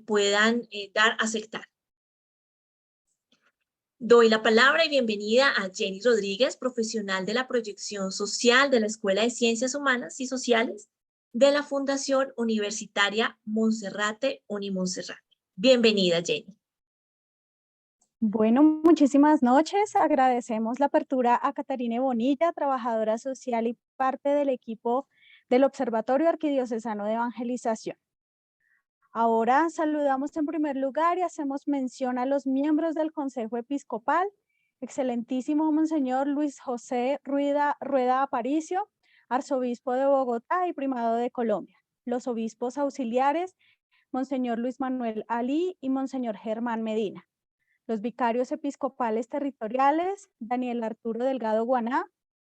puedan aceptar. Doy la palabra y bienvenida a Jenny Rodríguez, profesional de la proyección social de la Escuela de Ciencias Humanas y Sociales de la Fundación Universitaria Monserrate Unimonserrate. Bienvenida, Jenny. Bueno, muchísimas noches. Agradecemos la apertura a Catarina Bonilla, trabajadora social y parte del equipo del Observatorio Arquidiocesano de Evangelización. Ahora saludamos en primer lugar y hacemos mención a los miembros del Consejo Episcopal, excelentísimo Monseñor Luis José Rueda Aparicio, arzobispo de Bogotá y primado de Colombia. Los obispos auxiliares, Monseñor Luis Manuel Alí y Monseñor Germán Medina. Los vicarios episcopales territoriales, Daniel Arturo Delgado Guaná,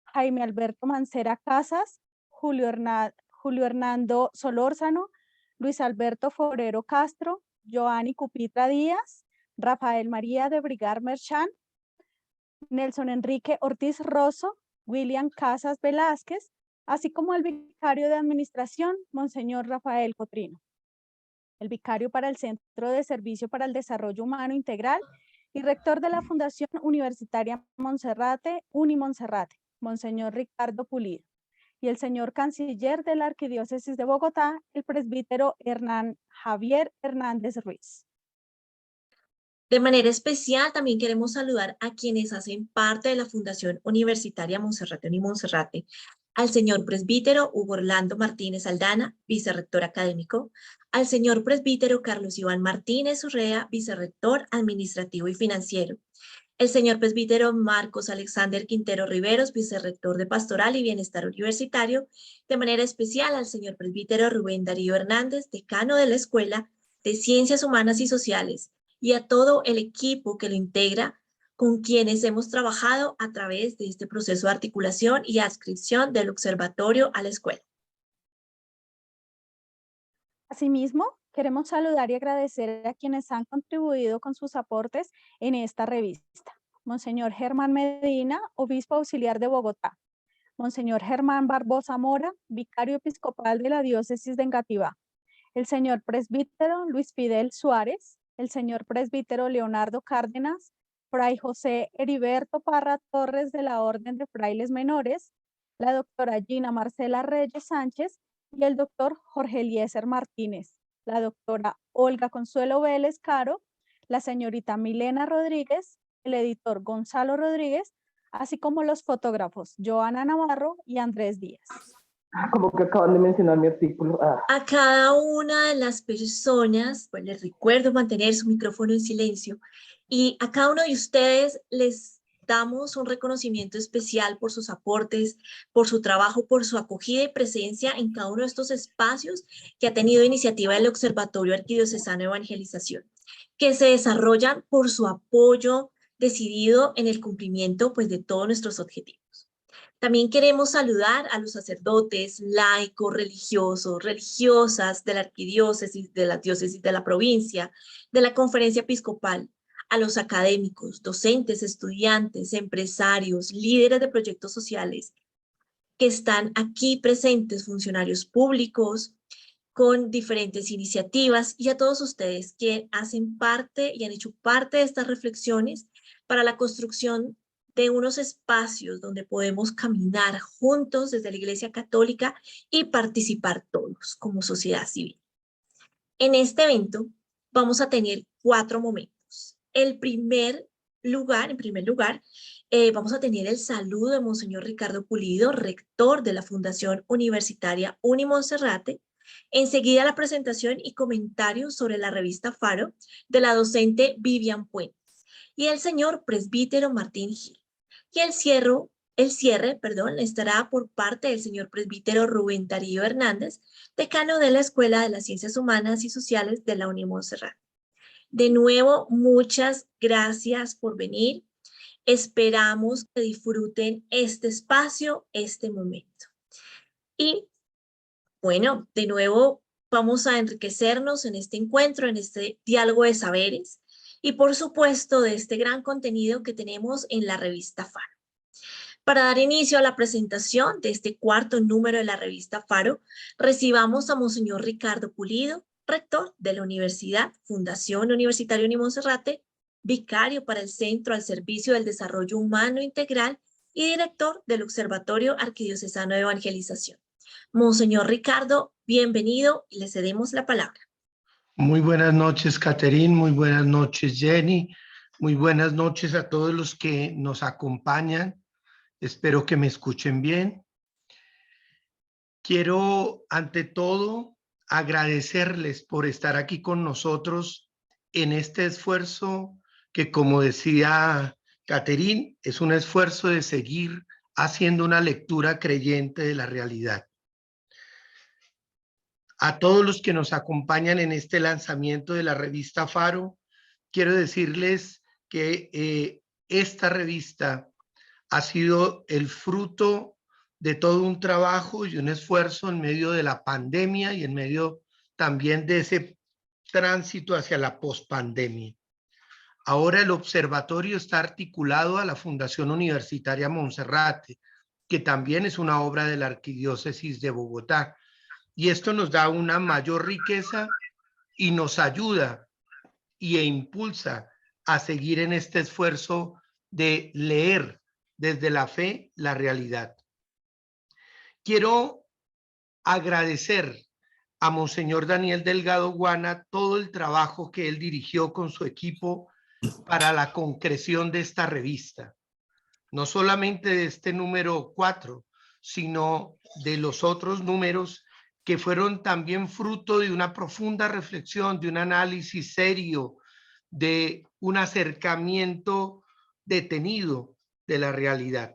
Jaime Alberto Mancera Casas, Julio Hernando Solórzano, Luis Alberto Forero Castro, Joanny Cupitra Díaz, Rafael María de Brigar Merchán, Nelson Enrique Ortiz Rosso, William Casas Velázquez, así como el vicario de administración, Monseñor Rafael Cotrino. El vicario para el Centro de Servicio para el Desarrollo Humano Integral y rector de la Fundación Universitaria Monserrate, Unimonserrate, Monseñor Ricardo Pulido, y el señor canciller de la Arquidiócesis de Bogotá, el presbítero Hernán Javier Hernández Ruiz. De manera especial, también queremos saludar a quienes hacen parte de la Fundación Universitaria Monserrate Unimonserrate, al señor presbítero Hugo Orlando Martínez Aldana, vicerrector académico, al señor presbítero Carlos Iván Martínez Urrea, vicerrector administrativo y financiero, el señor presbítero Marcos Alexander Quintero Riveros, vicerrector de Pastoral y Bienestar Universitario, de manera especial al señor presbítero Rubén Darío Hernández, decano de la Escuela de Ciencias Humanas y Sociales, y a todo el equipo que lo integra, con quienes hemos trabajado a través de este proceso de articulación y adscripción del observatorio a la escuela. Asimismo, queremos saludar y agradecer a quienes han contribuido con sus aportes en esta revista. Monseñor Germán Medina, obispo auxiliar de Bogotá. Monseñor Germán Barbosa Mora, vicario episcopal de la diócesis de Engativá. El señor presbítero Luis Fidel Suárez, el señor presbítero Leonardo Cárdenas, fray José Heriberto Parra Torres de la Orden de Frailes Menores, la doctora Gina Marcela Reyes Sánchez y el doctor Jorge Eliezer Martínez, la doctora Olga Consuelo Vélez Caro, la señorita Milena Rodríguez, el editor Gonzalo Rodríguez, así como los fotógrafos Joana Navarro y Andrés Díaz. Como que acaban de mencionar mi artículo. A cada una de las personas, pues les recuerdo mantener su micrófono en silencio, y a cada uno de ustedes les damos un reconocimiento especial por sus aportes, por su trabajo, por su acogida y presencia en cada uno de estos espacios que ha tenido iniciativa del Observatorio Arquidiocesano de Evangelización, que se desarrollan por su apoyo decidido en el cumplimiento, pues, de todos nuestros objetivos. También queremos saludar a los sacerdotes, laicos, religiosos, religiosas de la arquidiócesis, de la diócesis de la provincia, de la conferencia episcopal, a los académicos, docentes, estudiantes, empresarios, líderes de proyectos sociales que están aquí presentes, funcionarios públicos con diferentes iniciativas, y a todos ustedes que hacen parte y han hecho parte de estas reflexiones para la construcción de unos espacios donde podemos caminar juntos desde la Iglesia Católica y participar todos como sociedad civil. En este evento vamos a tener 4 momentos. En primer lugar, vamos a tener el saludo de Monseñor Ricardo Pulido, rector de la Fundación Universitaria Unimonserrate. Enseguida la presentación y comentarios sobre la revista Faro de la docente Vivian Puentes y el señor presbítero Martín Gil. Y el cierre, estará por parte del señor presbítero Rubén Darío Hernández, decano de la Escuela de las Ciencias Humanas y Sociales de la Unimonserrate. De nuevo, muchas gracias por venir. Esperamos que disfruten este espacio, este momento. Y bueno, de nuevo vamos a enriquecernos en este encuentro, en este diálogo de saberes y por supuesto de este gran contenido que tenemos en la revista Faro. Para dar inicio a la presentación de este 4º número de la revista Faro, recibamos a Monseñor Ricardo Pulido, rector de la Universidad Fundación Universitaria Unimonserrate, vicario para el Centro al Servicio del Desarrollo Humano Integral y director del Observatorio Arquidiocesano de Evangelización. Monseñor Ricardo, bienvenido y le cedemos la palabra. Muy buenas noches, Caterín. Muy buenas noches, Jenny. Muy buenas noches a todos los que nos acompañan. Espero que me escuchen bien. Quiero, ante todo, agradecerles por estar aquí con nosotros en este esfuerzo que, como decía Caterín, es un esfuerzo de seguir haciendo una lectura creyente de la realidad. A todos los que nos acompañan en este lanzamiento de la revista Faro, quiero decirles que esta revista ha sido el fruto de todo un trabajo y un esfuerzo en medio de la pandemia y en medio también de ese tránsito hacia la pospandemia. Ahora el observatorio está articulado a la Fundación Universitaria Monserrate, que también es una obra de la Arquidiócesis de Bogotá. Y esto nos da una mayor riqueza y nos ayuda e impulsa a seguir en este esfuerzo de leer desde la fe la realidad. Quiero agradecer a Monseñor Daniel Delgado Guana todo el trabajo que él dirigió con su equipo para la concreción de esta revista. No solamente de este número 4, sino de los otros números que fueron también fruto de una profunda reflexión, de un análisis serio, de un acercamiento detenido de la realidad.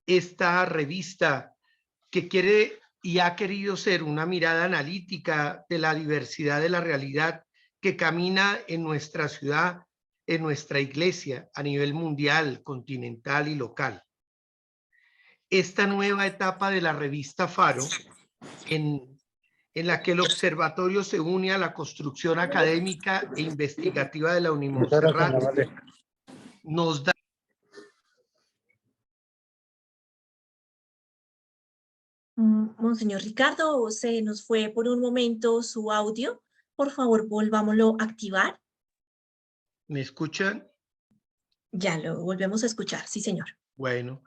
Esta revista que quiere y ha querido ser una mirada analítica de la diversidad de la realidad que camina en nuestra ciudad, en nuestra iglesia, a nivel mundial, continental y local. Esta nueva etapa de la revista Faro, en la que el observatorio se une a la construcción académica e investigativa de la Unimonserrate, nos da Monseñor Ricardo, se nos fue por un momento su audio. Por favor, volvámoslo a activar. ¿Me escuchan? Ya lo volvemos a escuchar, sí, señor. Bueno,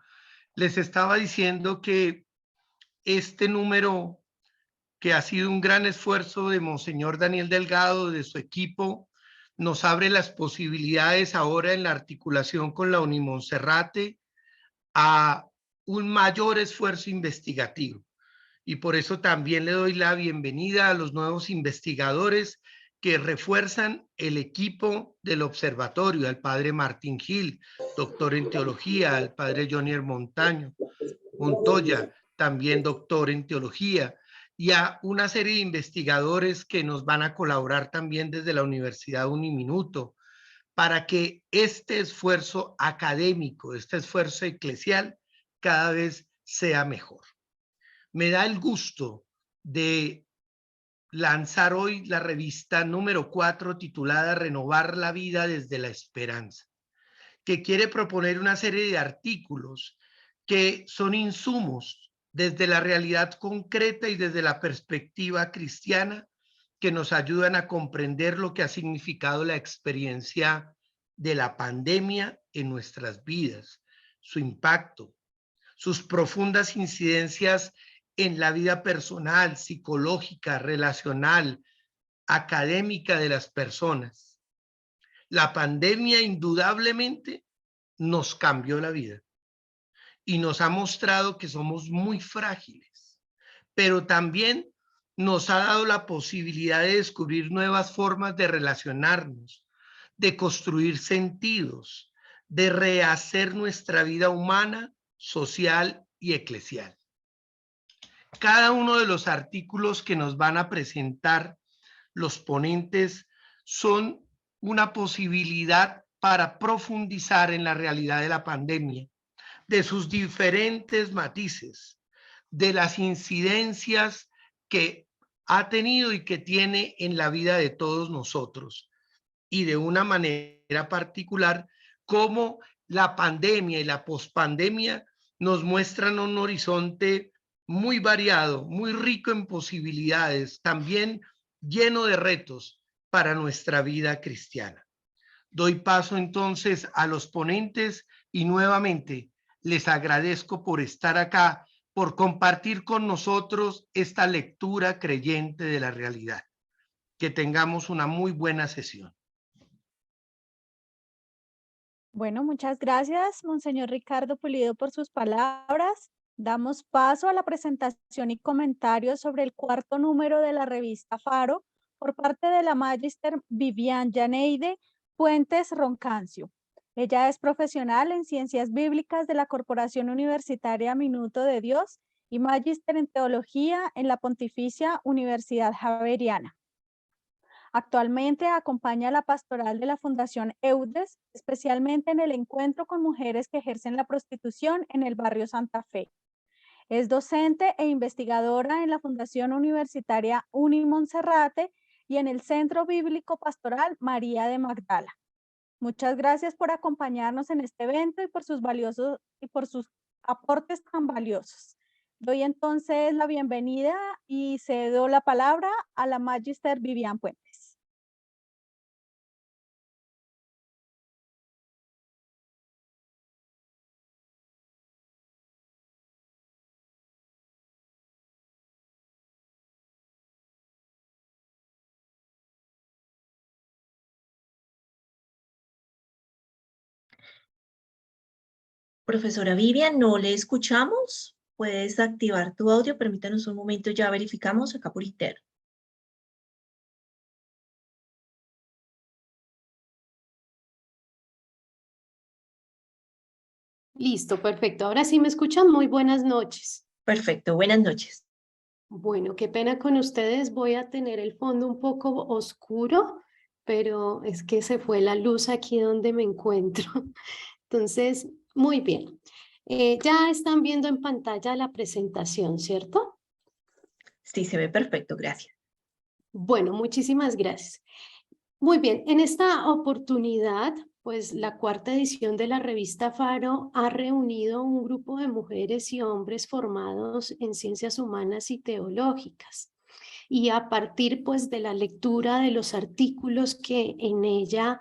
les estaba diciendo que este número, que ha sido un gran esfuerzo de Monseñor Daniel Delgado, de su equipo, nos abre las posibilidades ahora en la articulación con la Unimonserrate a un mayor esfuerzo investigativo. Y por eso también le doy la bienvenida a los nuevos investigadores que refuerzan el equipo del observatorio, al padre Martín Gil, doctor en teología, al padre Jonier Montoya, también doctor en teología, y a una serie de investigadores que nos van a colaborar también desde la Universidad Uniminuto, para que este esfuerzo académico, este esfuerzo eclesial, cada vez sea mejor. Me da el gusto de lanzar hoy la revista número 4 titulada Renovar la vida desde la esperanza, que quiere proponer una serie de artículos que son insumos desde la realidad concreta y desde la perspectiva cristiana que nos ayudan a comprender lo que ha significado la experiencia de la pandemia en nuestras vidas, su impacto, sus profundas incidencias en la vida personal, psicológica, relacional, académica de las personas. La pandemia indudablemente nos cambió la vida y nos ha mostrado que somos muy frágiles, pero también nos ha dado la posibilidad de descubrir nuevas formas de relacionarnos, de construir sentidos, de rehacer nuestra vida humana, social y eclesial. Cada uno de los artículos que nos van a presentar los ponentes son una posibilidad para profundizar en la realidad de la pandemia, de sus diferentes matices, de las incidencias que ha tenido y que tiene en la vida de todos nosotros, y de una manera particular cómo la pandemia y la pospandemia nos muestran un horizonte muy variado, muy rico en posibilidades, también lleno de retos para nuestra vida cristiana. Doy paso entonces a los ponentes y nuevamente les agradezco por estar acá, por compartir con nosotros esta lectura creyente de la realidad. Que tengamos una muy buena sesión. Bueno, muchas gracias, Monseñor Ricardo Pulido, por sus palabras. Damos paso a la presentación y comentarios sobre el cuarto número de la revista Faro por parte de la Magister Vivian Yaneide Puentes Roncancio. Ella es profesional en Ciencias Bíblicas de la Corporación Universitaria Minuto de Dios y Magister en Teología en la Pontificia Universidad Javeriana. Actualmente acompaña a la pastoral de la Fundación EUDES, especialmente en el encuentro con mujeres que ejercen la prostitución en el barrio Santa Fe. Es docente e investigadora en la Fundación Universitaria Unimonserrate y en el Centro Bíblico Pastoral María de Magdala. Muchas gracias por acompañarnos en este evento y por sus aportes tan valiosos. Doy entonces la bienvenida y cedo la palabra a la Magister Vivian Puentes. Profesora Vivian, no le escuchamos. Puedes activar tu audio. Permítanos un momento, ya verificamos acá por interno. Listo, perfecto. Ahora sí me escuchan. Muy buenas noches. Perfecto, buenas noches. Bueno, qué pena con ustedes. Voy a tener el fondo un poco oscuro, pero es que se fue la luz aquí donde me encuentro. Entonces, muy bien. Ya están viendo en pantalla la presentación, ¿cierto? Sí, se ve perfecto, gracias. Bueno, muchísimas gracias. Muy bien, en esta oportunidad, pues la cuarta edición de la revista Faro ha reunido un grupo de mujeres y hombres formados en ciencias humanas y teológicas. Y a partir pues de la lectura de los artículos que en ella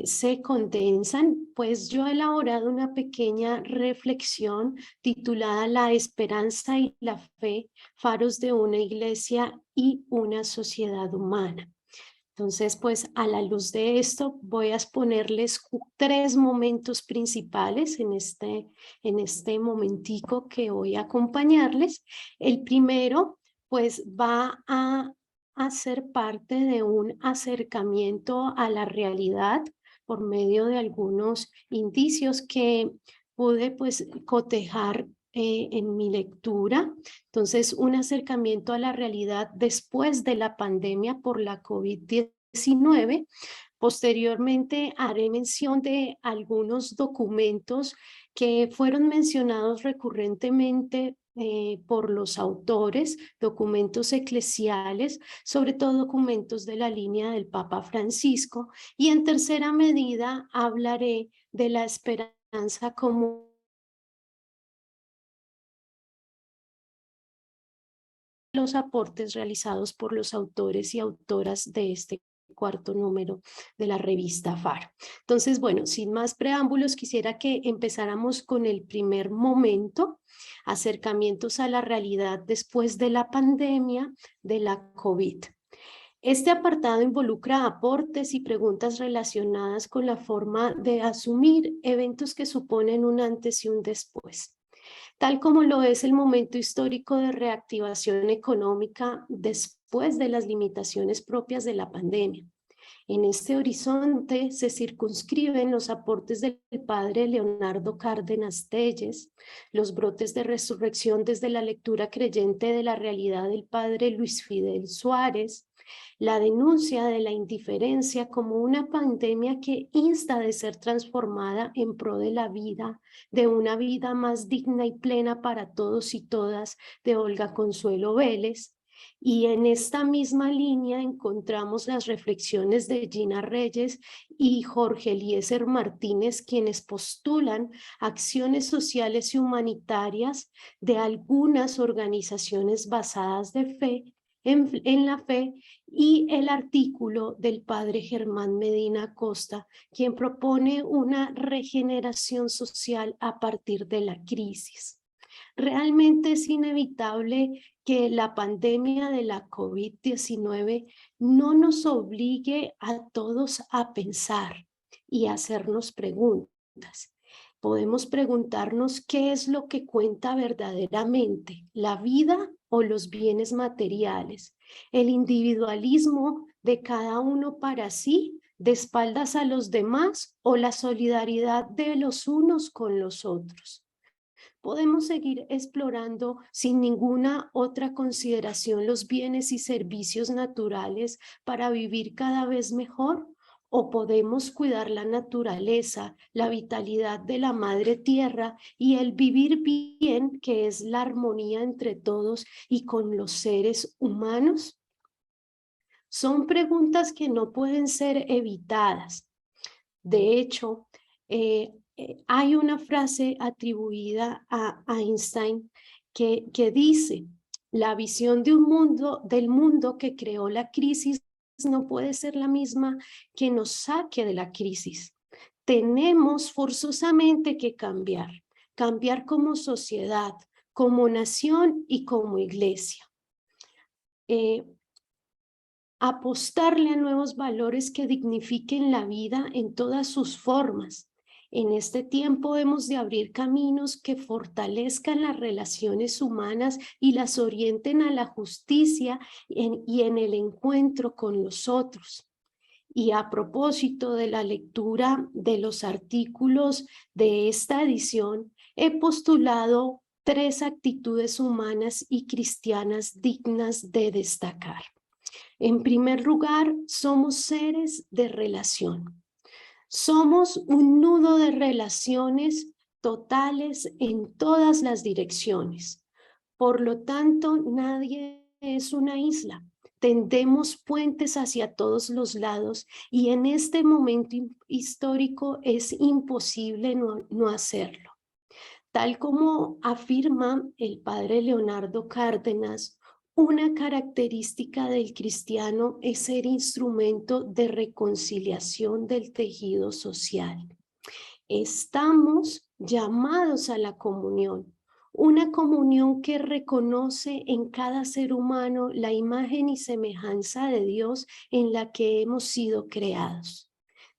se condensan, pues yo he elaborado una pequeña reflexión titulada La esperanza y la fe, faros de una iglesia y una sociedad humana. Entonces, pues a la luz de esto voy a exponerles 3 momentos principales en este momentico que voy a acompañarles. El primero, pues va a ser parte de un acercamiento a la realidad por medio de algunos indicios que pude pues cotejar en mi lectura. Entonces, un acercamiento a la realidad después de la pandemia por la COVID-19. Posteriormente haré mención de algunos documentos que fueron mencionados recurrentemente por los autores, documentos eclesiales, sobre todo documentos de la línea del Papa Francisco. Y en tercera medida hablaré de la esperanza como los aportes realizados por los autores y autoras de este cuarto número de la revista Faro. Entonces, bueno, sin más preámbulos, quisiera que empezáramos con el primer momento, acercamientos a la realidad después de la pandemia de la COVID. Este apartado involucra aportes y preguntas relacionadas con la forma de asumir eventos que suponen un antes y un después, tal como lo es el momento histórico de reactivación económica después de las limitaciones propias de la pandemia. En este horizonte se circunscriben los aportes del padre Leonardo Cárdenas Telles, los brotes de resurrección desde la lectura creyente de la realidad del padre Luis Fidel Suárez, la denuncia de la indiferencia como una pandemia que insta de ser transformada en pro de la vida, de una vida más digna y plena para todos y todas, de Olga Consuelo Vélez. Y en esta misma línea encontramos las reflexiones de Gina Reyes y Jorge Eliezer Martínez, quienes postulan acciones sociales y humanitarias de algunas organizaciones basadas de fe, en la fe y el artículo del padre Germán Medina Acosta, quien propone una regeneración social a partir de la crisis. Realmente es inevitable que la pandemia de la COVID-19 no nos obligue a todos a pensar y a hacernos preguntas. Podemos preguntarnos qué es lo que cuenta verdaderamente, la vida o los bienes materiales, el individualismo de cada uno para sí, de espaldas a los demás, o la solidaridad de los unos con los otros. Podemos seguir explorando sin ninguna otra consideración los bienes y servicios naturales para vivir cada vez mejor, o podemos cuidar la naturaleza, la vitalidad de la madre tierra y el vivir bien, que es la armonía entre todos y con los seres humanos. Son preguntas que no pueden ser evitadas. De hecho, hay una frase atribuida a Einstein que dice: la visión de del mundo que creó la crisis no puede ser la misma que nos saque de la crisis. Tenemos forzosamente que cambiar como sociedad, como nación y como iglesia. Apostarle a nuevos valores que dignifiquen la vida en todas sus formas. En este tiempo hemos de abrir caminos que fortalezcan las relaciones humanas y las orienten a la justicia y en el encuentro con los otros. Y a propósito de la lectura de los artículos de esta edición, he postulado 3 actitudes humanas y cristianas dignas de destacar. En primer lugar, somos seres de relación. Somos un nudo de relaciones totales en todas las direcciones. Por lo tanto, nadie es una isla. Tendemos puentes hacia todos los lados y en este momento histórico es imposible no hacerlo. Tal como afirma el padre Leonardo Cárdenas, una característica del cristiano es ser instrumento de reconciliación del tejido social. Estamos llamados a la comunión, una comunión que reconoce en cada ser humano la imagen y semejanza de Dios en la que hemos sido creados.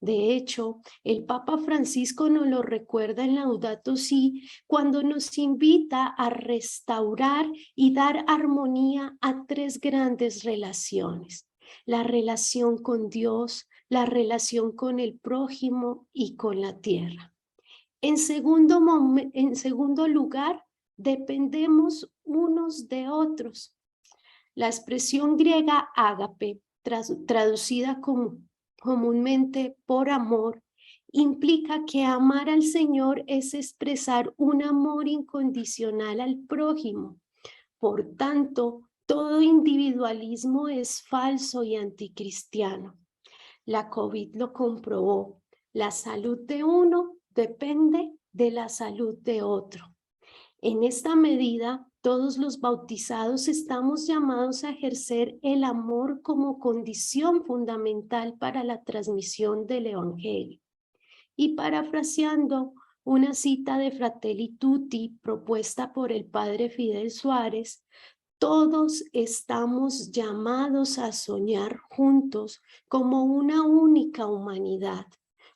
De hecho, el Papa Francisco nos lo recuerda en Laudato Si, cuando nos invita a restaurar y dar armonía a 3 grandes relaciones: la relación con Dios, la relación con el prójimo y con la tierra. En segundo lugar, dependemos unos de otros. La expresión griega ágape, traducida comúnmente por amor, implica que amar al Señor es expresar un amor incondicional al prójimo. Por tanto, todo individualismo es falso y anticristiano. La COVID lo comprobó. La salud de uno depende de la salud de otro. En esta medida, todos los bautizados estamos llamados a ejercer el amor como condición fundamental para la transmisión del Evangelio. Y parafraseando una cita de Fratelli Tutti propuesta por el padre Fidel Suárez, todos estamos llamados a soñar juntos como una única humanidad,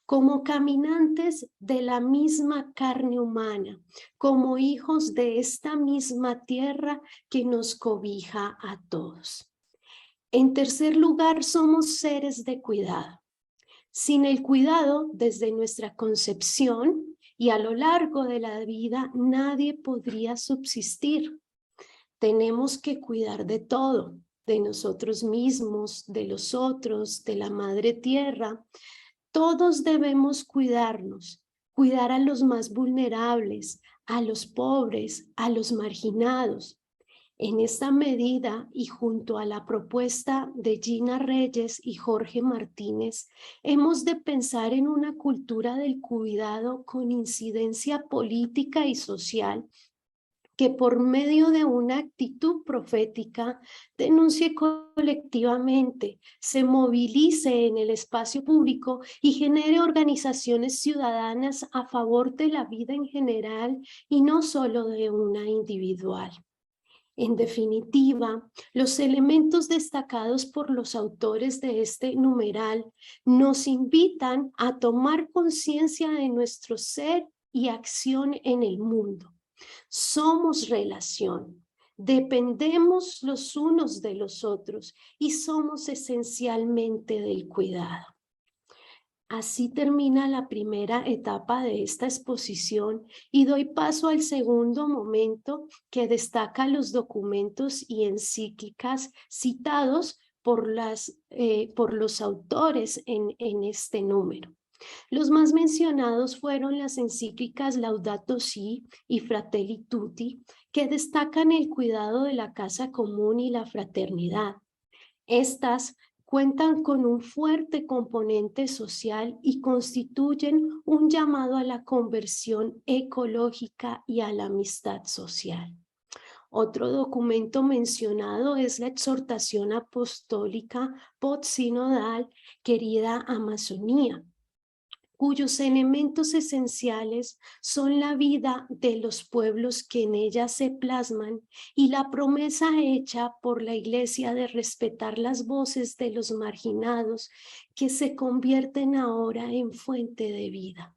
como caminantes de la misma carne humana, como hijos de esta misma tierra que nos cobija a todos. En tercer lugar, somos seres de cuidado. Sin el cuidado, desde nuestra concepción y a lo largo de la vida, nadie podría subsistir. Tenemos que cuidar de todo, de nosotros mismos, de los otros, de la madre tierra. Todos debemos cuidarnos, cuidar a los más vulnerables, a los pobres, a los marginados. En esta medida y junto a la propuesta de Gina Reyes y Jorge Martínez, hemos de pensar en una cultura del cuidado con incidencia política y social que por medio de una actitud profética denuncie colectivamente, se movilice en el espacio público y genere organizaciones ciudadanas a favor de la vida en general y no solo de una individual. En definitiva, los elementos destacados por los autores de este numeral nos invitan a tomar conciencia de nuestro ser y acción en el mundo. Somos relación, dependemos los unos de los otros y somos esencialmente del cuidado. Así termina la primera etapa de esta exposición y doy paso al segundo momento que destaca los documentos y encíclicas citados por los autores en este número. Los más mencionados fueron las encíclicas Laudato Si y Fratelli Tutti, que destacan el cuidado de la casa común y la fraternidad. Estas cuentan con un fuerte componente social y constituyen un llamado a la conversión ecológica y a la amistad social. Otro documento mencionado es la exhortación apostólica postsinodal Querida Amazonía, cuyos elementos esenciales son la vida de los pueblos que en ella se plasman y la promesa hecha por la Iglesia de respetar las voces de los marginados que se convierten ahora en fuente de vida.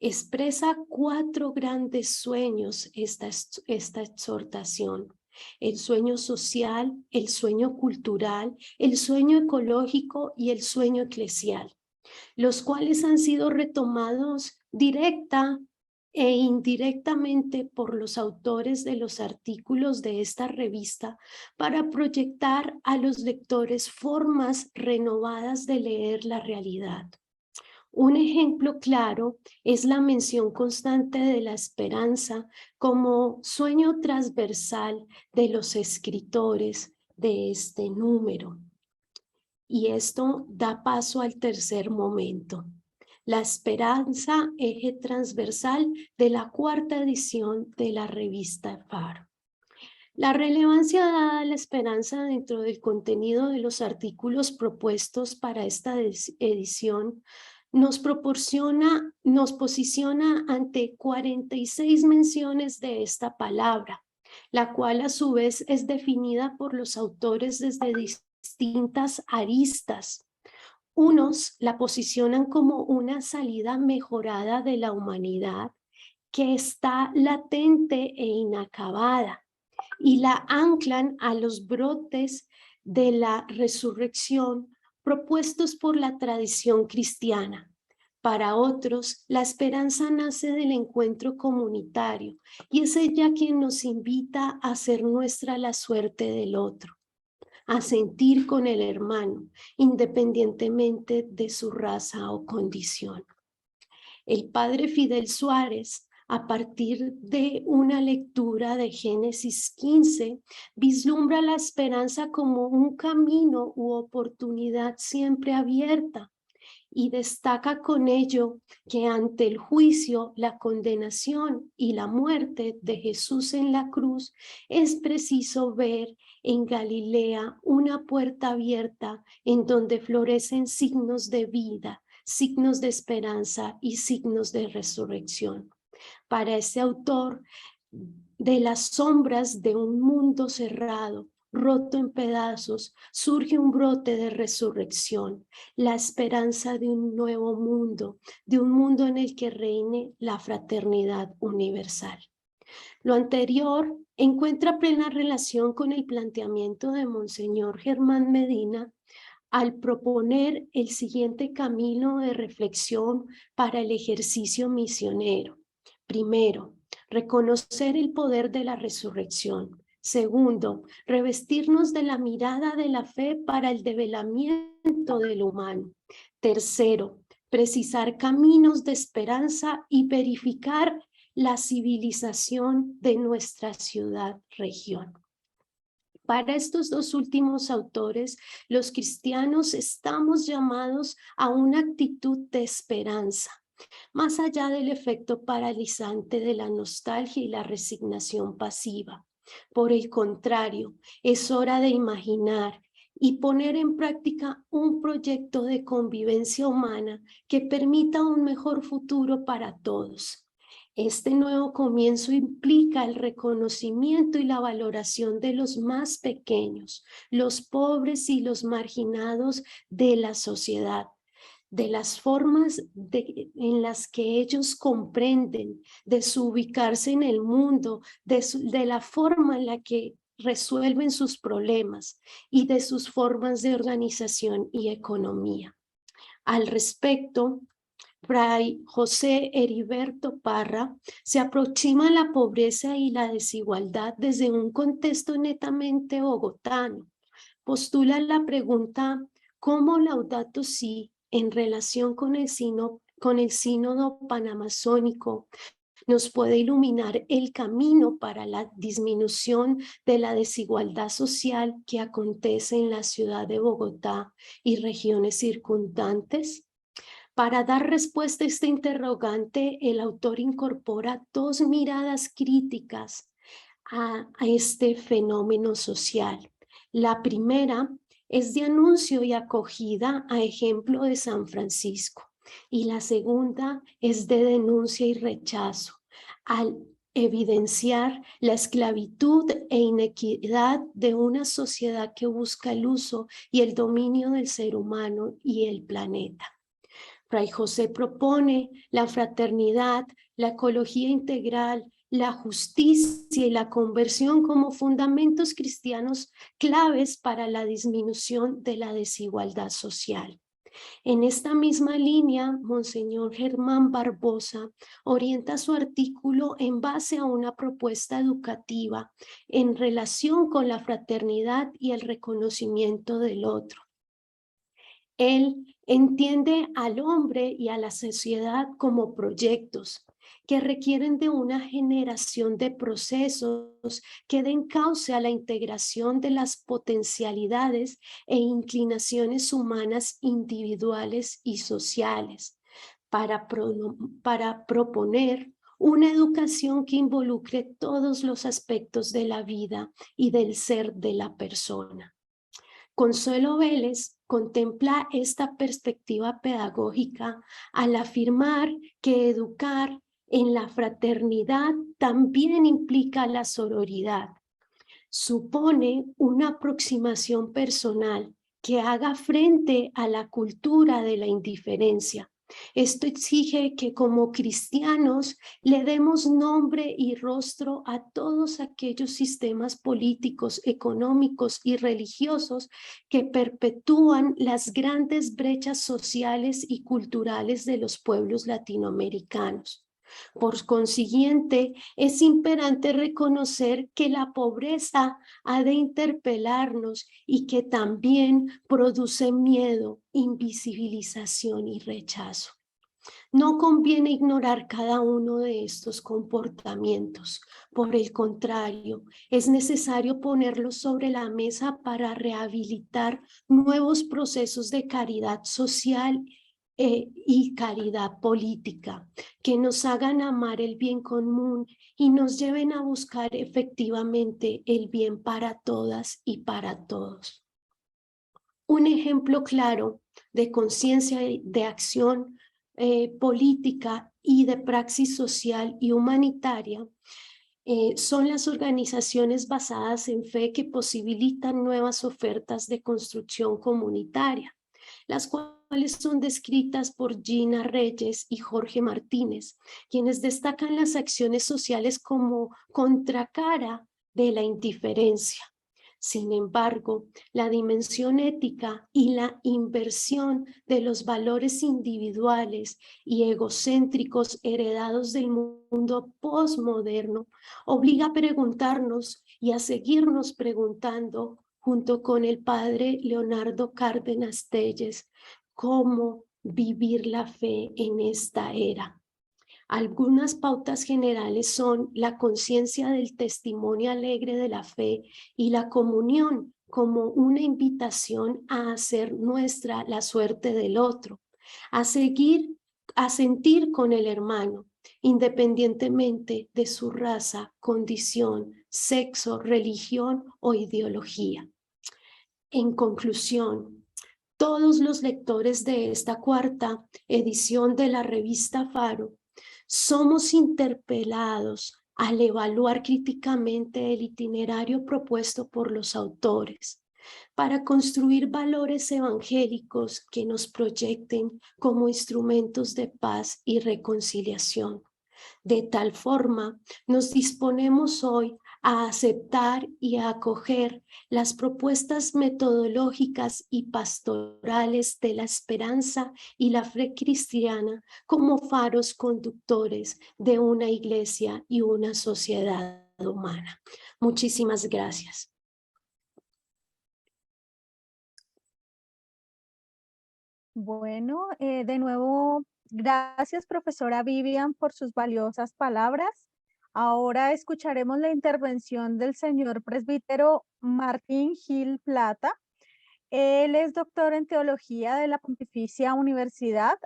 Expresa 4 grandes sueños esta exhortación: el sueño social, el sueño cultural, el sueño ecológico y el sueño eclesial, los cuales han sido retomados directa e indirectamente por los autores de los artículos de esta revista para proyectar a los lectores formas renovadas de leer la realidad. Un ejemplo claro es la mención constante de la esperanza como sueño transversal de los escritores de este número. Y esto da paso al tercer momento: la esperanza, eje transversal de la 4ª edición de la revista Faro. La relevancia dada a la esperanza dentro del contenido de los artículos propuestos para esta edición nos posiciona ante 46 menciones de esta palabra, la cual a su vez es definida por los autores desde distintas aristas. Unos la posicionan como una salida mejorada de la humanidad que está latente e inacabada y la anclan a los brotes de la resurrección propuestos por la tradición cristiana. Para otros, la esperanza nace del encuentro comunitario y es ella quien nos invita a hacer nuestra la suerte del otro, a sentir con el hermano, independientemente de su raza o condición. El padre Fidel Suárez, a partir de una lectura de Génesis 15, vislumbra la esperanza como un camino u oportunidad siempre abierta y destaca con ello que ante el juicio, la condenación y la muerte de Jesús en la cruz, es preciso ver en Galilea una puerta abierta en donde florecen signos de vida, signos de esperanza y signos de resurrección. Para ese autor, de las sombras de un mundo cerrado, roto en pedazos, surge un brote de resurrección, la esperanza de un nuevo mundo, de un mundo en el que reine la fraternidad universal. Lo anterior encuentra plena relación con el planteamiento de Monseñor Germán Medina al proponer el siguiente camino de reflexión para el ejercicio misionero. Primero, reconocer el poder de la resurrección. Segundo, revestirnos de la mirada de la fe para el develamiento del humano. Tercero, precisar caminos de esperanza y verificar la civilización de nuestra ciudad-región. Para estos 2 últimos autores, los cristianos estamos llamados a una actitud de esperanza, más allá del efecto paralizante de la nostalgia y la resignación pasiva. Por el contrario, es hora de imaginar y poner en práctica un proyecto de convivencia humana que permita un mejor futuro para todos. Este nuevo comienzo implica el reconocimiento y la valoración de los más pequeños, los pobres y los marginados de la sociedad, de las formas en las que ellos comprenden, de su ubicarse en el mundo, de la forma en la que resuelven sus problemas y de sus formas de organización y economía. Al respecto, Fray José Heriberto Parra se aproxima a la pobreza y la desigualdad desde un contexto netamente bogotano. Postula la pregunta ¿cómo Laudato Si en relación con el sínodo panamazónico nos puede iluminar el camino para la disminución de la desigualdad social que acontece en la ciudad de Bogotá y regiones circundantes? Para dar respuesta a este interrogante, el autor incorpora dos miradas críticas a este fenómeno social. La primera es de anuncio y acogida a ejemplo de San Francisco, y la segunda es de denuncia y rechazo al evidenciar la esclavitud e inequidad de una sociedad que busca el uso y el dominio del ser humano y el planeta. Fray José propone la fraternidad, la ecología integral, la justicia y la conversión como fundamentos cristianos claves para la disminución de la desigualdad social. En esta misma línea, Monseñor Germán Barbosa orienta su artículo en base a una propuesta educativa en relación con la fraternidad y el reconocimiento del otro. Él entiende al hombre y a la sociedad como proyectos que requieren de una generación de procesos que den cauce a la integración de las potencialidades e inclinaciones humanas individuales y sociales para proponer una educación que involucre todos los aspectos de la vida y del ser de la persona. Consuelo Vélez contempla esta perspectiva pedagógica al afirmar que educar en la fraternidad también implica la sororidad. Supone una aproximación personal que haga frente a la cultura de la indiferencia. Esto exige que como cristianos le demos nombre y rostro a todos aquellos sistemas políticos, económicos y religiosos que perpetúan las grandes brechas sociales y culturales de los pueblos latinoamericanos. Por consiguiente, es imperante reconocer que la pobreza ha de interpelarnos y que también produce miedo, invisibilización y rechazo. No conviene ignorar cada uno de estos comportamientos. Por el contrario, es necesario ponerlos sobre la mesa para rehabilitar nuevos procesos de caridad social y caridad política, que nos hagan amar el bien común y nos lleven a buscar efectivamente el bien para todas y para todos. Un ejemplo claro de conciencia de acción política y de praxis social y humanitaria son las organizaciones basadas en fe que posibilitan nuevas ofertas de construcción comunitaria, las cuales son descritas por Gina Reyes y Jorge Martínez, quienes destacan las acciones sociales como contracara de la indiferencia. Sin embargo, la dimensión ética y la inversión de los valores individuales y egocéntricos heredados del mundo postmoderno obliga a preguntarnos y a seguirnos preguntando junto con el padre Leonardo Cárdenas Telles, cómo vivir la fe en esta era. Algunas pautas generales son la conciencia del testimonio alegre de la fe y la comunión como una invitación a hacer nuestra la suerte del otro, a seguir a sentir con el hermano, independientemente de su raza, condición, sexo, religión o ideología. En conclusión, todos los lectores de esta cuarta edición de la revista Faro somos interpelados al evaluar críticamente el itinerario propuesto por los autores para construir valores evangélicos que nos proyecten como instrumentos de paz y reconciliación. De tal forma, nos disponemos hoy a aceptar y a acoger las propuestas metodológicas y pastorales de la esperanza y la fe cristiana como faros conductores de una iglesia y una sociedad humana. Muchísimas gracias. Bueno, de nuevo, gracias, profesora Vivian, por sus valiosas palabras. Ahora escucharemos la intervención del señor presbítero Martín Gil Plata. Él es doctor en teología de la Pontificia Universidad,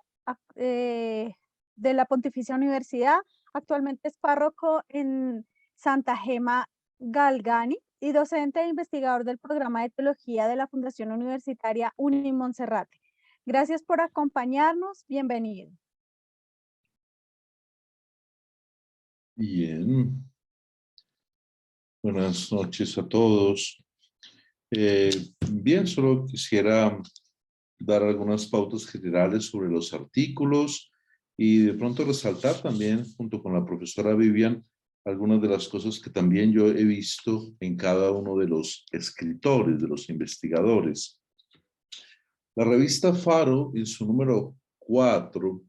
Actualmente es párroco en Santa Gema Galgani y docente e investigador del programa de teología de la Fundación Universitaria Unimonserrate. Gracias por acompañarnos. Bienvenido. Bien. Buenas noches a todos. Bien, solo quisiera dar algunas pautas generales sobre los artículos y de pronto resaltar también, junto con la profesora Vivian, algunas de las cosas que también yo he visto en cada uno de los escritores, de los investigadores. La revista Faro, en su número 4,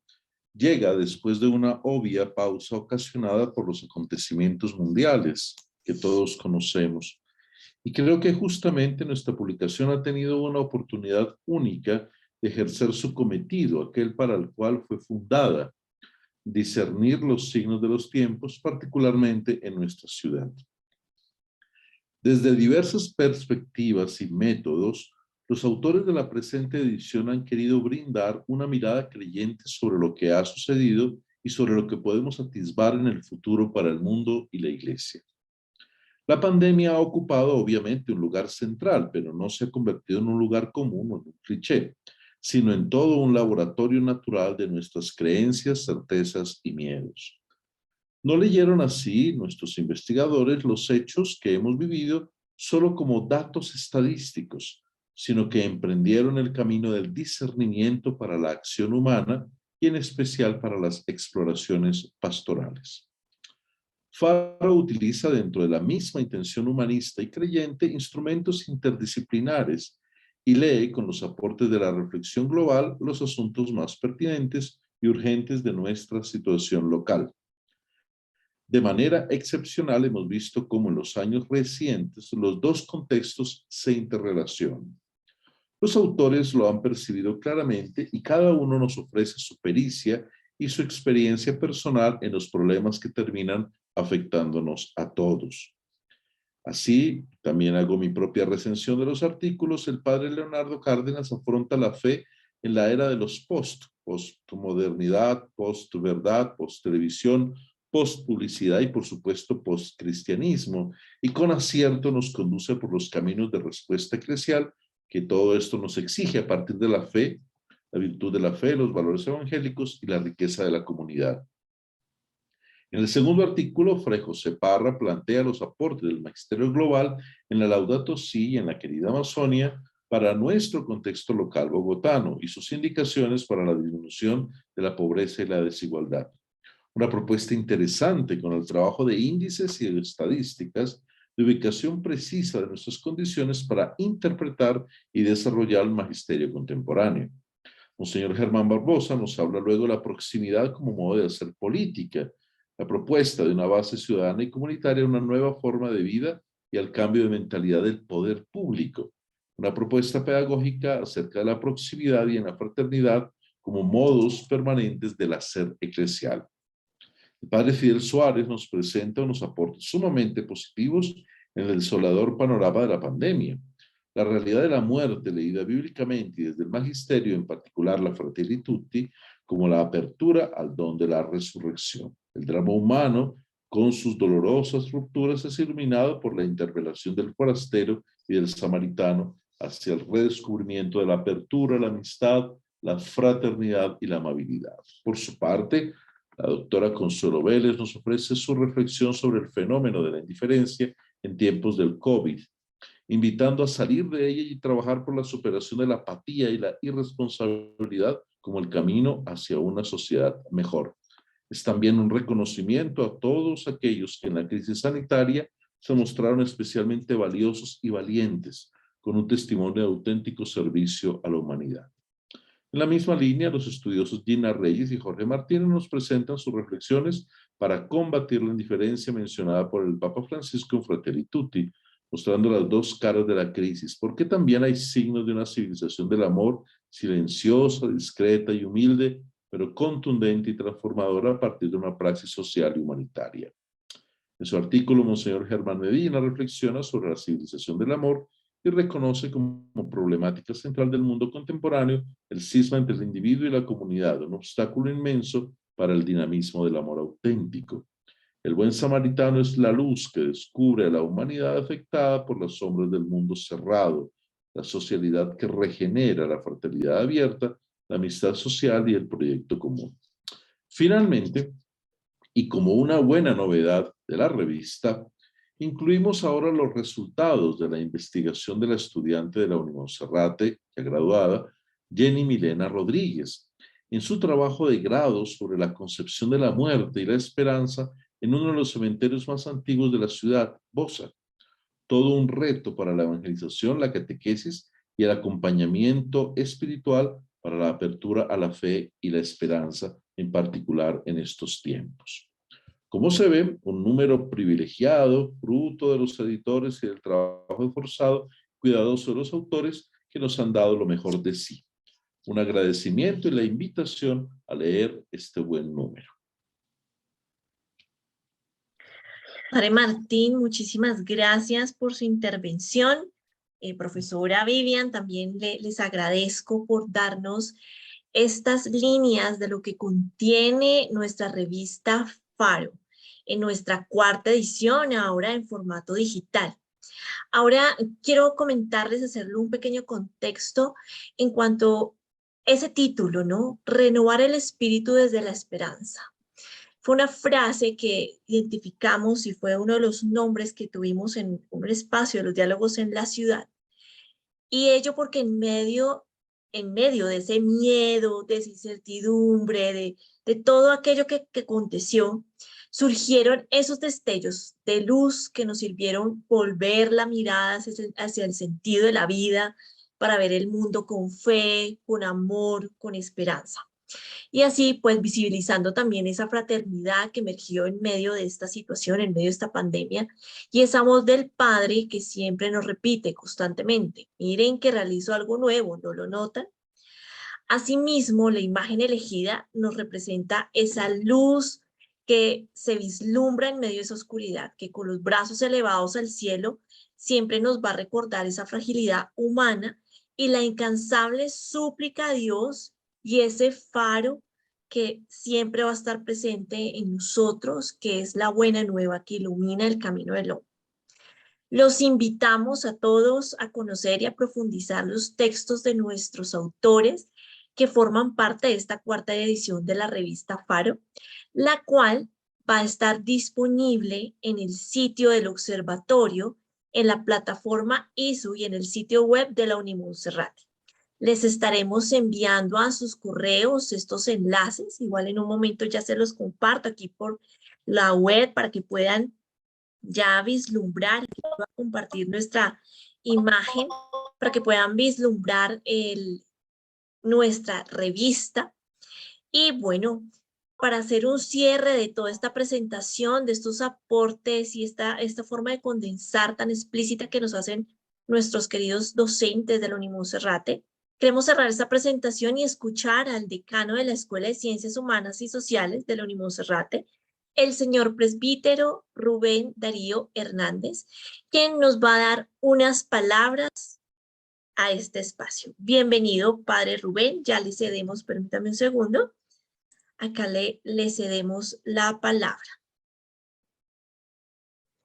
llega después de una obvia pausa ocasionada por los acontecimientos mundiales que todos conocemos. Y creo que justamente nuestra publicación ha tenido una oportunidad única de ejercer su cometido, aquel para el cual fue fundada, discernir los signos de los tiempos, particularmente en nuestra ciudad. Desde diversas perspectivas y métodos, los autores de la presente edición han querido brindar una mirada creyente sobre lo que ha sucedido y sobre lo que podemos atisbar en el futuro para el mundo y la Iglesia. La pandemia ha ocupado obviamente un lugar central, pero no se ha convertido en un lugar común o en un cliché, sino en todo un laboratorio natural de nuestras creencias, certezas y miedos. No leyeron así nuestros investigadores los hechos que hemos vivido solo como datos estadísticos, sino que emprendieron el camino del discernimiento para la acción humana y en especial para las exploraciones pastorales. Faro utiliza dentro de la misma intención humanista y creyente instrumentos interdisciplinares y lee con los aportes de la reflexión global los asuntos más pertinentes y urgentes de nuestra situación local. De manera excepcional hemos visto cómo en los años recientes los dos contextos se interrelacionan. Los autores lo han percibido claramente y cada uno nos ofrece su pericia y su experiencia personal en los problemas que terminan afectándonos a todos. Así, también hago mi propia recensión de los artículos. El padre Leonardo Cárdenas afronta la fe en la era de los postmodernidad, postverdad, posttelevisión, postpublicidad y por supuesto postcristianismo, y con acierto nos conduce por los caminos de respuesta eclesial que todo esto nos exige a partir de la fe, la virtud de la fe, los valores evangélicos y la riqueza de la comunidad. En el segundo artículo, Fray José Parra plantea los aportes del magisterio global en la Laudato Si y en la querida Amazonia para nuestro contexto local bogotano y sus indicaciones para la disminución de la pobreza y la desigualdad. Una propuesta interesante con el trabajo de índices y de estadísticas de ubicación precisa de nuestras condiciones para interpretar y desarrollar el magisterio contemporáneo. Monseñor Germán Barbosa nos habla luego de la proximidad como modo de hacer política, la propuesta de una base ciudadana y comunitaria, una nueva forma de vida y al cambio de mentalidad del poder público, una propuesta pedagógica acerca de la proximidad y en la fraternidad como modos permanentes del hacer eclesial. El padre Fidel Suárez nos presenta unos aportes sumamente positivos en el desolador panorama de la pandemia. La realidad de la muerte leída bíblicamente y desde el magisterio, en particular la Fratelli Tutti, como la apertura al don de la resurrección. El drama humano, con sus dolorosas rupturas, es iluminado por la interpelación del forastero y del samaritano hacia el redescubrimiento de la apertura, la amistad, la fraternidad y la amabilidad. Por su parte, la doctora Consuelo Vélez nos ofrece su reflexión sobre el fenómeno de la indiferencia en tiempos del COVID, invitando a salir de ella y trabajar por la superación de la apatía y la irresponsabilidad como el camino hacia una sociedad mejor. Es también un reconocimiento a todos aquellos que en la crisis sanitaria se mostraron especialmente valiosos y valientes, con un testimonio de auténtico servicio a la humanidad. En la misma línea, los estudiosos Gina Reyes y Jorge Martínez nos presentan sus reflexiones para combatir la indiferencia mencionada por el Papa Francisco en Fratelli Tutti, mostrando las dos caras de la crisis, porque también hay signos de una civilización del amor silenciosa, discreta y humilde, pero contundente y transformadora a partir de una praxis social y humanitaria. En su artículo, Monseñor Germán Medina reflexiona sobre la civilización del amor y reconoce como problemática central del mundo contemporáneo el cisma entre el individuo y la comunidad, un obstáculo inmenso para el dinamismo del amor auténtico. El buen samaritano es la luz que descubre a la humanidad afectada por las sombras del mundo cerrado, la socialidad que regenera la fraternidad abierta, la amistad social y el proyecto común. Finalmente, y como una buena novedad de la revista, incluimos ahora los resultados de la investigación de la estudiante de la Unimonserrate, ya graduada, Jenny Milena Rodríguez, en su trabajo de grado sobre la concepción de la muerte y la esperanza en uno de los cementerios más antiguos de la ciudad, Bosa. Todo un reto para la evangelización, la catequesis y el acompañamiento espiritual para la apertura a la fe y la esperanza, en particular en estos tiempos. Como se ve, un número privilegiado, fruto de los editores y del trabajo esforzado, cuidadoso de los autores que nos han dado lo mejor de sí. Un agradecimiento y la invitación a leer este buen número. Padre Martín, muchísimas gracias por su intervención. Profesora Vivian, también les agradezco por darnos estas líneas de lo que contiene nuestra revista Faro, en nuestra cuarta edición, ahora en formato digital. Ahora quiero comentarles, hacerle un pequeño contexto en cuanto a ese título, ¿no? Renovar el espíritu desde la esperanza. Fue una frase que identificamos y fue uno de los nombres que tuvimos en un espacio de los diálogos en la ciudad. Y ello porque en medio de ese miedo, de esa incertidumbre, de todo aquello que aconteció, surgieron esos destellos de luz que nos sirvieron volver la mirada hacia el sentido de la vida, para ver el mundo con fe, con amor, con esperanza. Y así, pues, visibilizando también esa fraternidad que emergió en medio de esta situación, en medio de esta pandemia, y esa voz del Padre que siempre nos repite constantemente: miren que realizo algo nuevo, ¿no lo notan? Asimismo, la imagen elegida nos representa esa luz que se vislumbra en medio de esa oscuridad, que con los brazos elevados al cielo siempre nos va a recordar esa fragilidad humana y la incansable súplica a Dios, y ese faro que siempre va a estar presente en nosotros, que es la buena nueva que ilumina el camino del hombre. Los invitamos a todos a conocer y a profundizar los textos de nuestros autores que forman parte de esta cuarta edición de la revista Faro, la cual va a estar disponible en el sitio del observatorio, en la plataforma ISU y en el sitio web de la Unimonserrate. Les estaremos enviando a sus correos estos enlaces, igual en un momento ya se los comparto aquí por la web para que puedan ya vislumbrar, que pueda compartir nuestra imagen, para que puedan vislumbrar nuestra revista. Y bueno, para hacer un cierre de toda esta presentación, de estos aportes y esta forma de condensar tan explícita que nos hacen nuestros queridos docentes de la Unimonserrate, queremos cerrar esta presentación y escuchar al decano de la Escuela de Ciencias Humanas y Sociales de la Unimonserrate, el señor presbítero Rubén Darío Hernández, quien nos va a dar unas palabras a este espacio. Bienvenido, padre Rubén, ya le cedemos, permítame un segundo, acá le cedemos la palabra.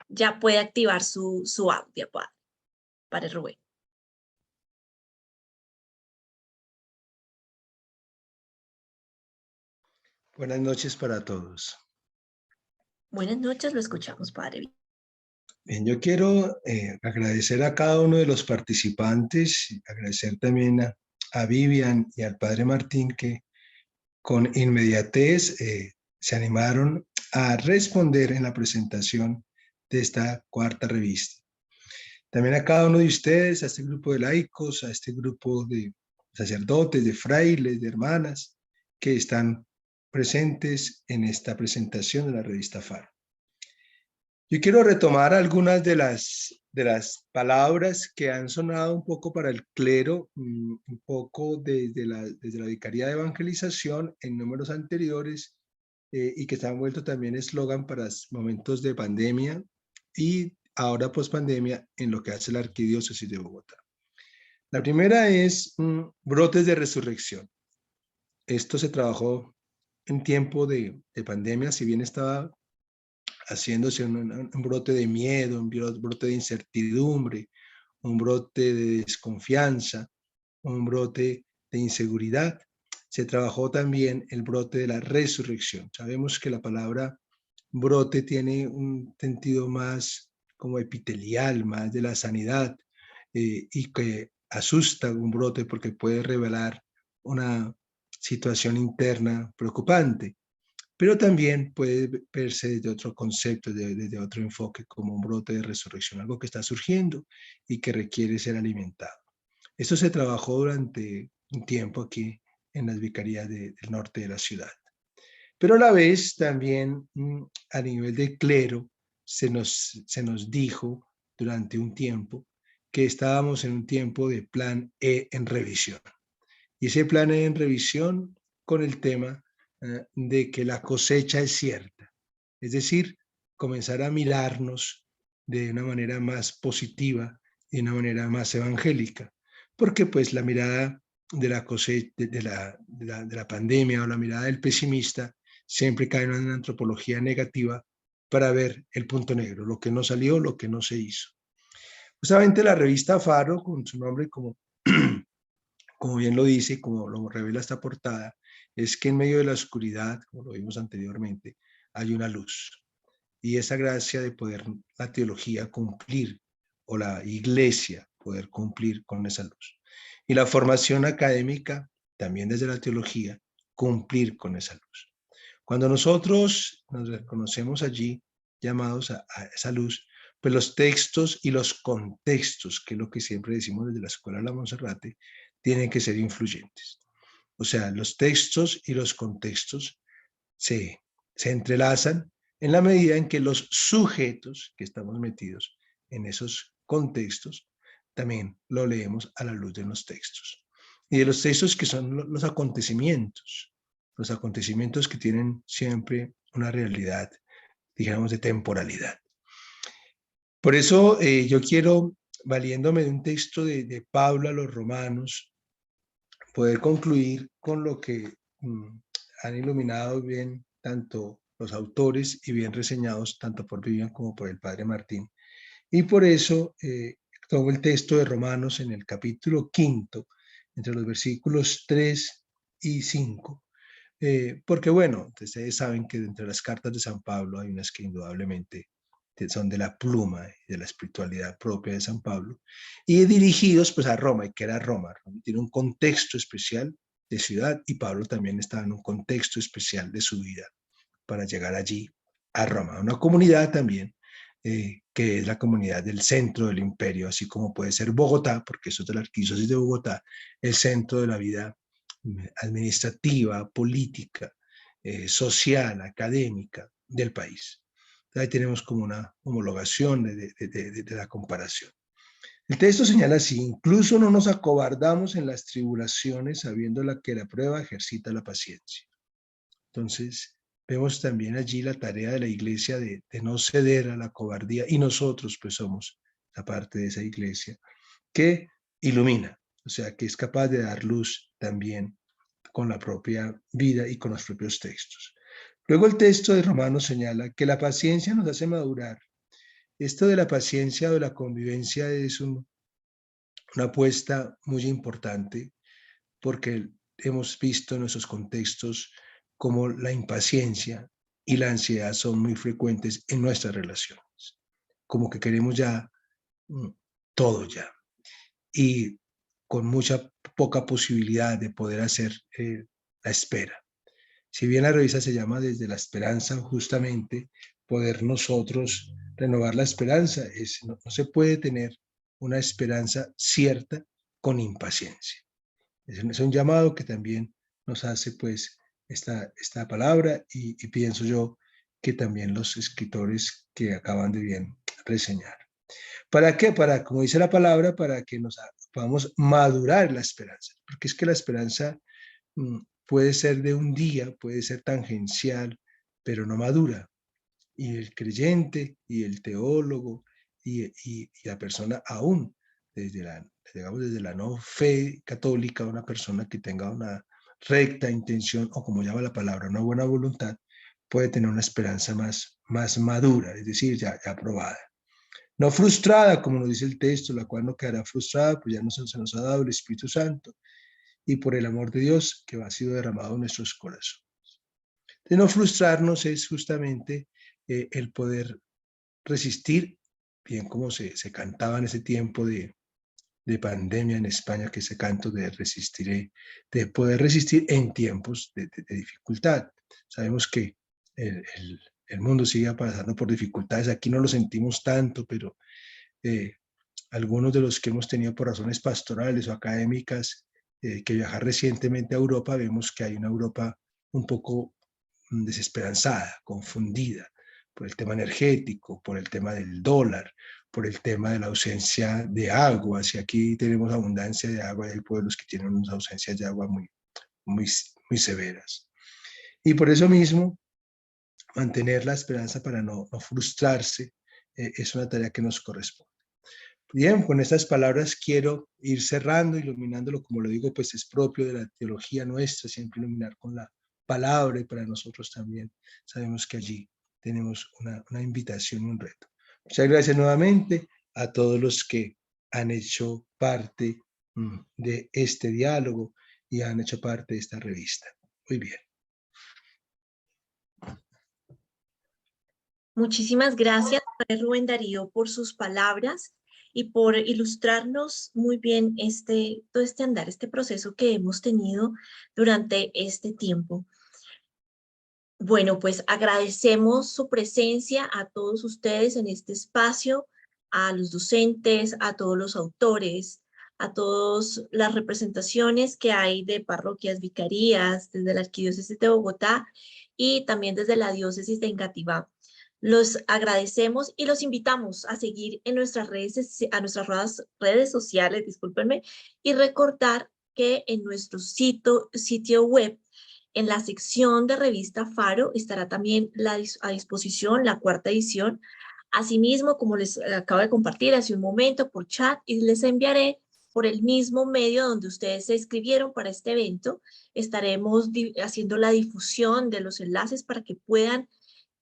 Ya puede activar su audio, para Rubén. Buenas noches para todos. Buenas noches, lo escuchamos, padre. Bien, yo quiero agradecer a cada uno de los participantes, agradecer también a Vivian y al padre Martín que con inmediatez se animaron a responder en la presentación de esta cuarta revista. También a cada uno de ustedes, a este grupo de laicos, a este grupo de sacerdotes, de frailes, de hermanas que están presentes en esta presentación de la revista Faro. Yo quiero retomar algunas de las palabras que han sonado un poco para el clero, un poco desde la Vicaría de Evangelización en números anteriores y que se han vuelto también eslogan para momentos de pandemia y ahora post-pandemia en lo que hace la Arquidiócesis de Bogotá. La primera es brotes de resurrección. Esto se trabajó en tiempo de pandemia, si bien estaba haciéndose un brote de miedo, un brote de incertidumbre, un brote de desconfianza, un brote de inseguridad. Se trabajó también el brote de la resurrección. Sabemos que la palabra brote tiene un sentido más como epitelial, más de la sanidad, y que asusta un brote porque puede revelar una situación interna preocupante, pero también puede verse desde otro concepto, desde otro enfoque, como un brote de resurrección, algo que está surgiendo y que requiere ser alimentado. Esto se trabajó durante un tiempo aquí en las vicarías del norte de la ciudad. Pero a la vez también a nivel de clero se nos dijo durante un tiempo que estábamos en un tiempo de plan E en revisión. Y ese plan E en revisión con el tema de que la cosecha es cierta. Es decir, comenzar a mirarnos de una manera más positiva y de una manera más evangélica. Porque pues la mirada de la cosecha, de la pandemia o la mirada del pesimista siempre cae en una antropología negativa para ver el punto negro, lo que no salió, lo que no se hizo. Justamente la revista Faro, con su nombre como bien lo dice, como lo revela esta portada, es que en medio de la oscuridad, como lo vimos anteriormente, hay una luz. Y esa gracia de poder la teología cumplir, o la iglesia poder cumplir con esa luz. Y la formación académica, también desde la teología, cumplir con esa luz. Cuando nosotros nos reconocemos allí, llamados a esa luz, pues los textos y los contextos, que es lo que siempre decimos desde la Escuela de la Monserrate, tienen que ser influyentes. O sea, los textos y los contextos se entrelazan en la medida en que los sujetos que estamos metidos en esos contextos también lo leemos a la luz de los textos. Y de los textos que son los acontecimientos que tienen siempre una realidad, digamos, de temporalidad. Por eso yo quiero, valiéndome de un texto de Pablo a los Romanos, poder concluir con lo que han iluminado bien tanto los autores y bien reseñados tanto por Vivian como por el padre Martín. Y por eso tomo el texto de Romanos en el capítulo 5, entre los versículos 3 y 5, porque bueno, ustedes saben que entre las cartas de San Pablo hay unas que indudablemente son de la pluma y de la espiritualidad propia de San Pablo, y dirigidos pues a Roma, y que era Roma. Roma tiene un contexto especial de ciudad, y Pablo también estaba en un contexto especial de su vida para llegar allí a Roma, una comunidad también que es la comunidad del centro del imperio, así como puede ser Bogotá, porque eso es de la Arquidiócesis de Bogotá, el centro de la vida administrativa, política, social, académica del país. Ahí tenemos como una homologación de la comparación. El texto señala así: incluso no nos acobardamos en las tribulaciones, sabiendo que la prueba ejercita la paciencia. Entonces, vemos también allí la tarea de la iglesia de no ceder a la cobardía, y nosotros pues somos la parte de esa iglesia que ilumina, o sea, que es capaz de dar luz también con la propia vida y con los propios textos. Luego el texto de Romanos señala que la paciencia nos hace madurar. Esto de la paciencia o de la convivencia es una apuesta muy importante porque hemos visto en nuestros contextos cómo la impaciencia y la ansiedad son muy frecuentes en nuestras relaciones. Como que queremos ya todo ya. Y con mucha poca posibilidad de poder hacer la espera. Si bien la revista se llama Desde la Esperanza, justamente poder nosotros renovar la esperanza, no se puede tener una esperanza cierta con impaciencia. Es un llamado que también nos hace pues esta palabra y pienso yo que también los escritores que acaban de bien reseñar. ¿Para qué? Para, como dice la palabra, para que nos podamos madurar la esperanza, porque es que la esperanza puede ser de un día, puede ser tangencial, pero no madura. Y el creyente y el teólogo y la persona aún, digamos, desde la no fe católica, una persona que tenga una recta intención, o como llama la palabra, una buena voluntad, puede tener una esperanza más madura, es decir, ya aprobada. No frustrada, como nos dice el texto, la cual no quedará frustrada, pues ya se nos ha dado el Espíritu Santo y por el amor de Dios que ha sido derramado en nuestros corazones. De no frustrarnos es justamente el poder resistir, bien como se cantaba en ese tiempo de pandemia en España, que ese canto de resistiré, de poder resistir en tiempos de dificultad. Sabemos que el mundo sigue pasando por dificultades, aquí no lo sentimos tanto, pero algunos de los que hemos tenido por razones pastorales o académicas que viajar recientemente a Europa, vemos que hay una Europa un poco desesperanzada, confundida por el tema energético, por el tema del dólar, por el tema de la ausencia de agua. Si aquí tenemos abundancia de agua, hay pueblos que tienen unas ausencias de agua muy severas. Y por eso mismo, mantener la esperanza para no frustrarse es una tarea que nos corresponde. Bien, con estas palabras quiero ir cerrando, iluminándolo, como lo digo, pues es propio de la teología nuestra, siempre iluminar con la palabra, y para nosotros también sabemos que allí tenemos una invitación y un reto. Muchas gracias nuevamente a todos los que han hecho parte de este diálogo y han hecho parte de esta revista. Muy bien. Muchísimas gracias, Rubén Darío, por sus palabras y por ilustrarnos muy bien todo este andar, este proceso que hemos tenido durante este tiempo. Bueno, pues agradecemos su presencia a todos ustedes en este espacio, a los docentes, a todos los autores, a todas las representaciones que hay de parroquias, vicarías, desde la Arquidiócesis de Bogotá y también desde la Diócesis de Engativá. Los agradecemos y los invitamos a seguir en nuestras redes sociales, discúlpenme, y recordar que en nuestro sitio web, en la sección de revista Faro, estará también a disposición la 4ª edición. Asimismo, como les acabo de compartir hace un momento por chat, y les enviaré por el mismo medio donde ustedes se inscribieron para este evento, estaremos haciendo la difusión de los enlaces para que puedan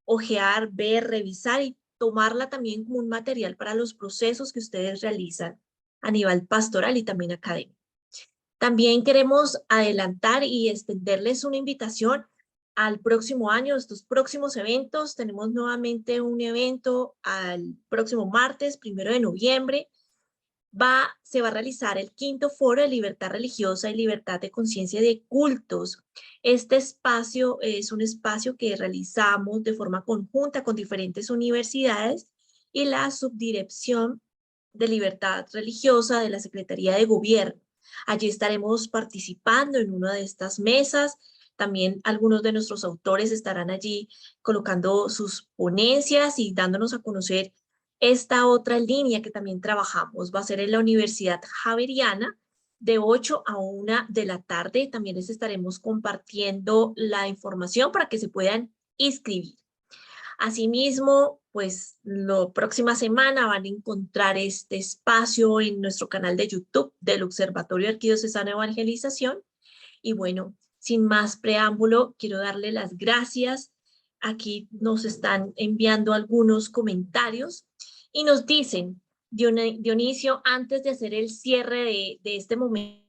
ojear, ver, revisar y tomarla también como un material para los procesos que ustedes realizan a nivel pastoral y también académico. También queremos adelantar y extenderles una invitación al próximo año, estos próximos eventos. Tenemos nuevamente un evento al próximo martes, 1 de noviembre. Se va a realizar el 5º Foro de Libertad Religiosa y Libertad de Conciencia de Cultos. Este espacio es un espacio que realizamos de forma conjunta con diferentes universidades y la Subdirección de Libertad Religiosa de la Secretaría de Gobierno. Allí estaremos participando en una de estas mesas. También algunos de nuestros autores estarán allí colocando sus ponencias y dándonos a conocer esta otra línea que también trabajamos. Va a ser en la Universidad Javeriana de 8 a 1 de la tarde. También les estaremos compartiendo la información para que se puedan inscribir. Asimismo, pues la próxima semana van a encontrar este espacio en nuestro canal de YouTube del Observatorio Arquidiocesano de Evangelización. Y bueno, sin más preámbulo, quiero darle las gracias. Aquí nos están enviando algunos comentarios y nos dicen, Dionisio, antes de hacer el cierre de este momento,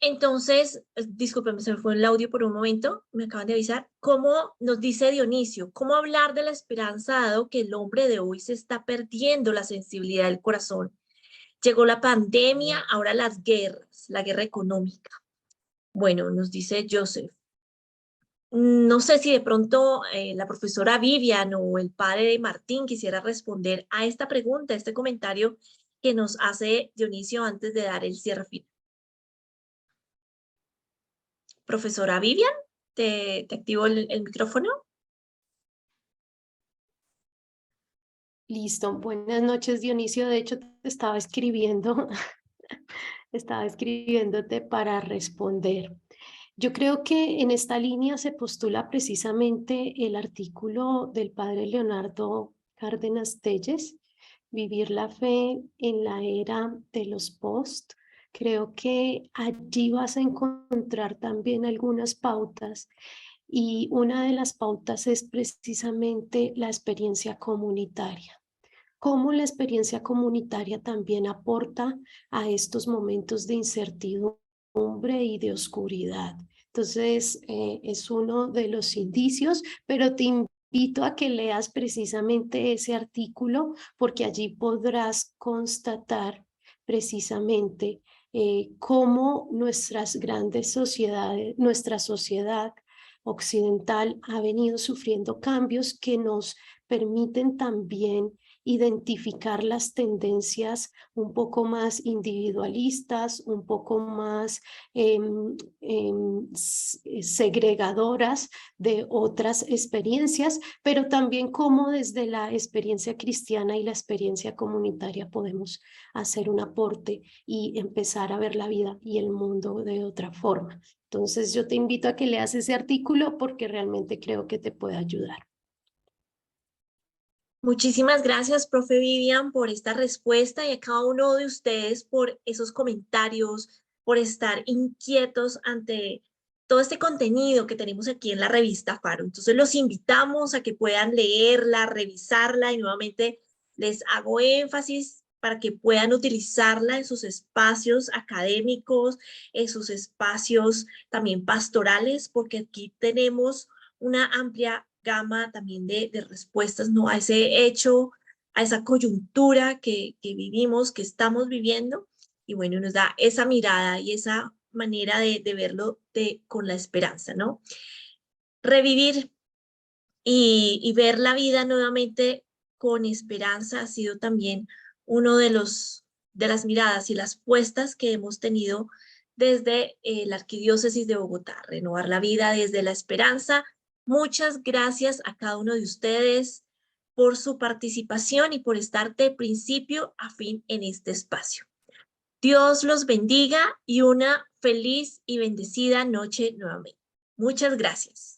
entonces, discúlpeme, se me fue el audio por un momento, me acaban de avisar. ¿Cómo nos dice Dionisio? ¿Cómo hablar de la esperanza dado que el hombre de hoy se está perdiendo la sensibilidad del corazón? Llegó la pandemia, ahora las guerras, la guerra económica. Bueno, nos dice Joseph. No sé si de pronto la profesora Vivian o el padre de Martín quisiera responder a esta pregunta, a este comentario que nos hace Dionisio antes de dar el cierre final. Profesora Vivian, ¿te activo el micrófono? Listo. Buenas noches, Dionisio. De hecho, te estaba escribiendo, estaba escribiéndote para responder. Yo creo que en esta línea se postula precisamente el artículo del padre Leonardo Cárdenas Telles, Vivir la fe en la era de los post. Creo que allí vas a encontrar también algunas pautas y una de las pautas es precisamente la experiencia comunitaria. Cómo la experiencia comunitaria también aporta a estos momentos de incertidumbre y de oscuridad. Entonces, es uno de los indicios, pero te invito a que leas precisamente ese artículo porque allí podrás constatar precisamente cómo nuestras grandes sociedades, nuestra sociedad occidental ha venido sufriendo cambios que nos permiten también identificar las tendencias un poco más individualistas, un poco más segregadoras de otras experiencias, pero también cómo desde la experiencia cristiana y la experiencia comunitaria podemos hacer un aporte y empezar a ver la vida y el mundo de otra forma. Entonces yo te invito a que leas ese artículo porque realmente creo que te puede ayudar. Muchísimas gracias, profe Vivian, por esta respuesta y a cada uno de ustedes por esos comentarios, por estar inquietos ante todo este contenido que tenemos aquí en la revista Faro. Entonces los invitamos a que puedan leerla, revisarla y nuevamente les hago énfasis para que puedan utilizarla en sus espacios académicos, en sus espacios también pastorales, porque aquí tenemos una amplia gama también de respuestas, ¿no? A ese hecho, a esa coyuntura que vivimos, que estamos viviendo, y bueno, nos da esa mirada y esa manera de verlo con la esperanza, ¿no? Revivir y ver la vida nuevamente con esperanza ha sido también uno de las miradas y las puestas que hemos tenido desde la Arquidiócesis de Bogotá, renovar la vida desde la esperanza. Muchas gracias a cada uno de ustedes por su participación y por estar de principio a fin en este espacio. Dios los bendiga y una feliz y bendecida noche nuevamente. Muchas gracias.